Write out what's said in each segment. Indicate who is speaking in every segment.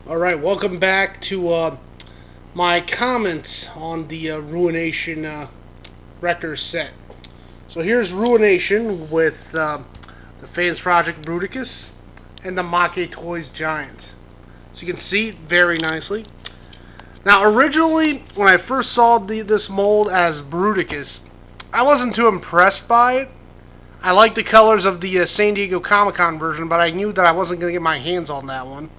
Speaker 1: Alright, welcome back to my comments on the Ruination Wrecker set. So here's Ruination with the Fansproject Bruticus and the Maketoys Giant. So you can see it very nicely. Now originally, when I first saw this mold as Bruticus, I wasn't too impressed by it. I liked the colors of the San Diego Comic-Con version, but I knew that I wasn't going to get my hands on that one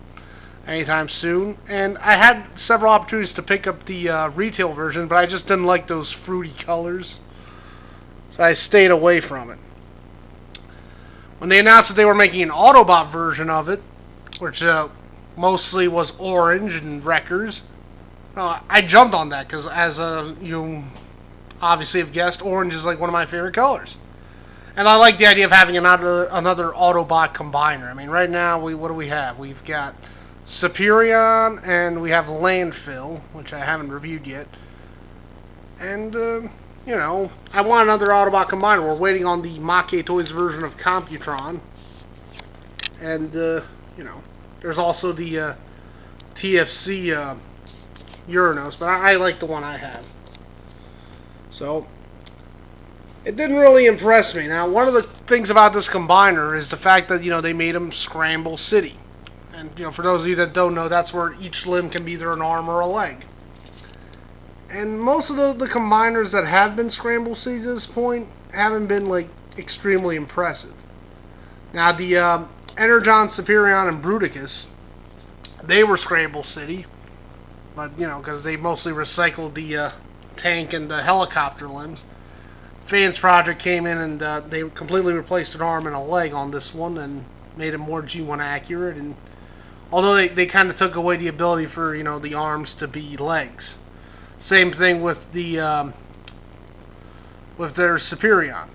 Speaker 1: anytime soon. And I had several opportunities to pick up the retail version, but I just didn't like those fruity colors, so I stayed away from it. When they announced that they were making an Autobot version of it, which mostly was orange and wreckers, I jumped on that because, as you obviously have guessed, orange is like one of my favorite colors. And I like the idea of having another Autobot combiner. I mean, right now, what do we have? We've got Superion, and we have Landfill, which I haven't reviewed yet. And, you know, I want another Autobot combiner. We're waiting on the Maketoys version of Computron. And, you know, there's also the TFC Uranus, but I like the one I have. So it didn't really impress me. Now, one of the things about this combiner is the fact that, you know, they made them Scramble City. And, you know, for those of you that don't know, that's where each limb can be either an arm or a leg. And most of the combiners that have been Scramble Cities at this point haven't been, like, extremely impressive. Now, the Energon, Superion, and Bruticus, they were Scramble City. But, you know, because they mostly recycled the tank and the helicopter limbs. Fansproject came in and they completely replaced an arm and a leg on this one and made it more G1 accurate. And although they kind of took away the ability for, you know, the arms to be legs. Same thing with the with their Superion.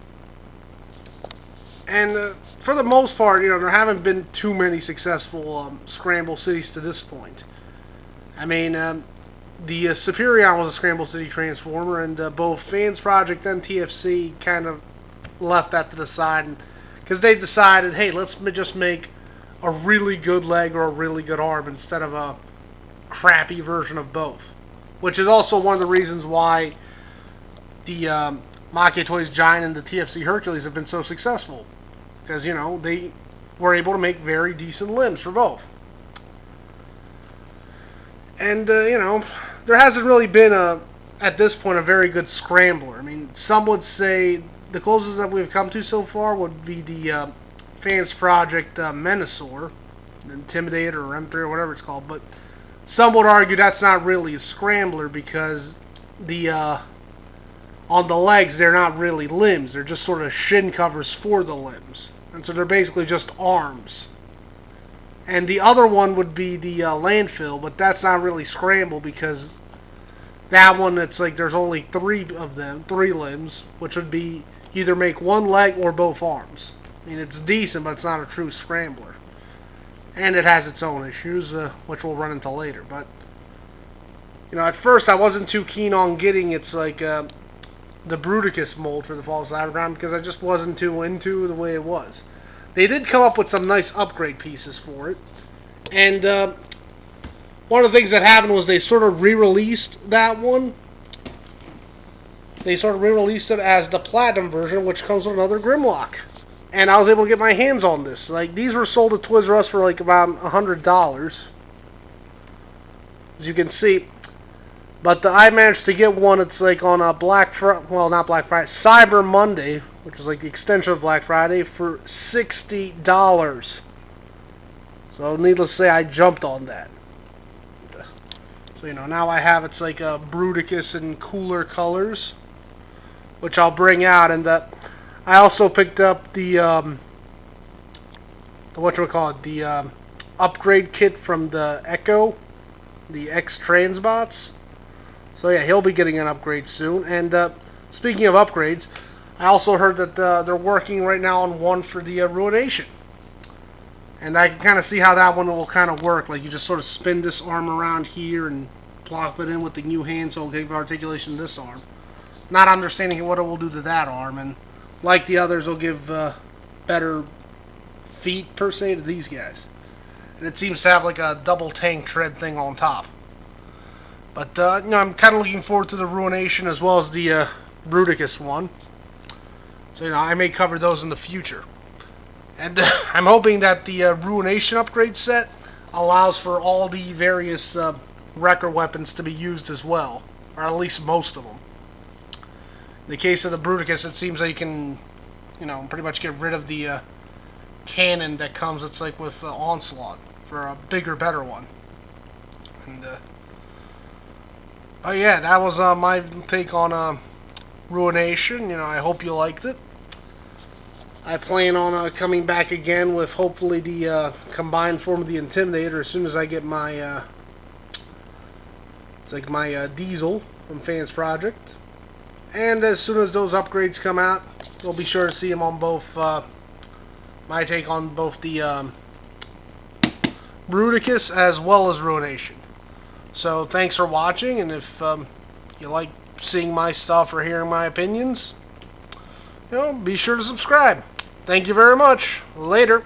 Speaker 1: And for the most part, you know, there haven't been too many successful Scramble Cities to this point. I mean, the Superion was a Scramble City Transformer, and both Fansproject and TFC kind of left that to the side, because they decided, hey, let's just make a really good leg or a really good arm instead of a crappy version of both. Which is also one of the reasons why the Maketoys Giant and the TFC Hercules have been so successful. Because, you know, they were able to make very decent limbs for both. And, you know, there hasn't really been, at this point, a very good scrambler. I mean, some would say the closest that we've come to so far would be the Fansproject Menasor, Intimidator, or M3, or whatever it's called. But some would argue that's not really a scrambler because the on the legs, they're not really limbs. They're just sort of shin covers for the limbs. And so they're basically just arms. And the other one would be the Landfill, but that's not really scramble because that one, it's like there's only three of them, 3 limbs, which would be either make one leg or both arms. I mean, it's decent, but it's not a true scrambler. And it has its own issues, which we'll run into later. But, you know, at first I wasn't too keen on getting its, like, the Bruticus mold for the False Cyberground because I just wasn't too into the way it was. They did come up with some nice upgrade pieces for it. And one of the things that happened was they sort of re-released that one. They sort of re-released it as the Platinum version, which comes with another Grimlock. And I was able to get my hands on this. Like, these were sold at Toys R Us for like about $100. As you can see. But I managed to get one, it's like on a well, not Black Friday, Cyber Monday, which is like the extension of Black Friday, for $60. So, needless to say, I jumped on that. So, you know, now I have, it's like a Bruticus in cooler colors, which I'll bring out. And I also picked up the whatchamacallit, the upgrade kit from the Echo, the X-Transbots. So yeah, he'll be getting an upgrade soon. And speaking of upgrades, I also heard that they're working right now on one for the Ruination. And I can kind of see how that one will kind of work. Like, you just sort of spin this arm around here and plop it in with the new hand, so it'll give articulation to this arm. Not understanding what it will do to that arm. And like the others, it'll give better feet, per se, to these guys. and it seems to have like a double tank tread thing on top. But you know, I'm kind of looking forward to the Ruination as well as the Bruticus one. So you know, I may cover those in the future. And I'm hoping that the Ruination upgrade set allows for all the various wrecker weapons to be used as well, or at least most of them. In the case of the Bruticus, it seems like you can, you know, pretty much get rid of the cannon that comes, it's like with Onslaught, for a bigger, better one. And oh yeah, that was my take on Ruination. You know, I hope you liked it. I plan on coming back again with hopefully the combined form of the Intimidator as soon as I get my Diesel from Fansproject. And as soon as those upgrades come out, you'll be sure to see them on both, my take on both the Bruticus as well as Ruination. So thanks for watching, and if you like seeing my stuff or hearing my opinions, you know, be sure to subscribe. Thank you very much. Later.